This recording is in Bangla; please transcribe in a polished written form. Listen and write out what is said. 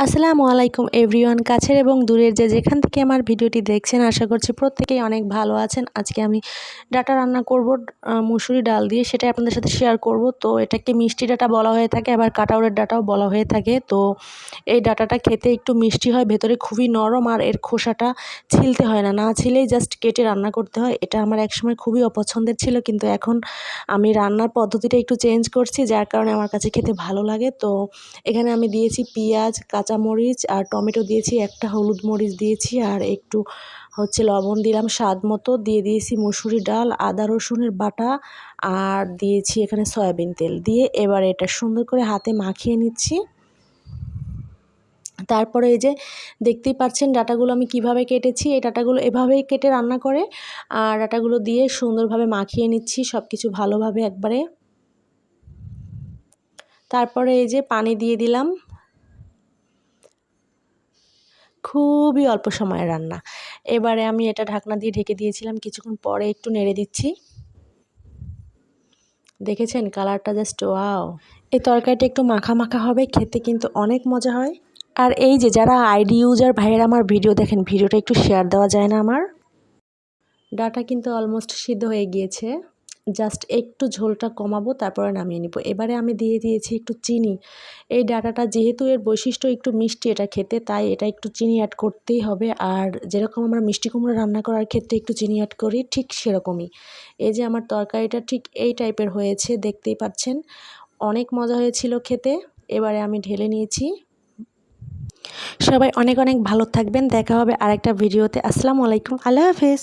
আসসালামু আলাইকুম এভরিওয়ান, কাছের এবং দূরের যে যেখান থেকে আমার ভিডিওটি দেখছেন আশা করছি প্রত্যেকেই অনেক ভালো আছেন। আজকে আমি ডাটা রান্না করব মুসুরি ডাল দিয়ে, সেটাই আপনাদের সাথে শেয়ার করব। তো এটাকে মিষ্টি ডাটা বলা হয়ে থাকে, আবার কাটাউরের ডাটাও বলা হয়ে থাকে। তো এই ডাটাটা খেতে একটু মিষ্টি হয়, ভেতরে খুবই নরম, আর এর খোসাটা ছিলতে হয় না, না ছিলেই জাস্ট কেটে রান্না করতে হয়। এটা আমার একসময় খুবই অপছন্দের ছিল, কিন্তু এখন আমি রান্নার পদ্ধতিটা একটু চেঞ্জ করছি, যার কারণে আমার কাছে খেতে ভালো লাগে। তো এখানে আমি দিয়েছি পেঁয়াজ, কাঁচামরিচ আর টমেটো দিয়েছি, একটা হলুদ মরিচ দিয়েছি, আর একটু লবণ দিলাম স্বাদ মতো। দিয়ে দিয়েছি মুসুরি ডাল, আদা রসুনের বাটা, আর দিয়েছি এখানে সয়াবিন তেল দিয়ে। এবার এটা সুন্দর করে হাতে মাখিয়ে নিচ্ছি। তারপরে এই যে দেখতেই পাচ্ছেন ডাটাগুলো আমি কিভাবে কেটেছি। এই ডাটাগুলো এভাবেই কেটে রান্না করে, আর ডাটাগুলো দিয়ে সুন্দরভাবে মাখিয়ে নিচ্ছি সব কিছু ভালোভাবে একবারে। তারপরে এই যে পানি দিয়ে দিলাম, খুবই অল্প সময়ের রান্না। এবারে আমি এটা ঢাকনা দিয়ে ঢেকে দিয়েছিলাম, কিছুক্ষণ পরে একটু নেড়ে দিচ্ছি। দেখেছেন কালারটা জাস্ট ওয়াও! এই তরকারিটা একটু মাখা মাখা হবে, খেতে কিন্তু অনেক মজা হয়। আর এই যে যারা আইডি ইউজার ভাইয়েরা আমার ভিডিও দেখেন, ভিডিওটা একটু শেয়ার দেওয়া যায় না? আমার ডাটা কিন্তু অলমোস্ট সিদ্ধ হয়ে গিয়েছে, জাস্ট একটু ঝোলটা কমাবো, তারপরে নামিয়ে নিব। এবারে আমি দিয়ে দিয়েছি একটু চিনি। এই ডাটাটা যেহেতু এর বৈশিষ্ট্য একটু মিষ্টি এটা খেতে, তাই এটা একটু চিনি অ্যাড করতেই হবে। আর যেরকম আমরা মিষ্টি কুমড়ো রান্না করার ক্ষেত্রে একটু চিনি অ্যাড করি, ঠিক সেরকমই। এই যে আমার তরকারিটা ঠিক এই টাইপের হয়েছে, দেখতেই পাচ্ছেন অনেক মজা হয়েছিল খেতে। এবারে আমি ঢেলে নিয়েছি। সবাই অনেক অনেক ভালো থাকবেন, দেখা হবে আরেকটা ভিডিওতে। আসসালামু আলাইকুম, আল্লাহ হাফেজ।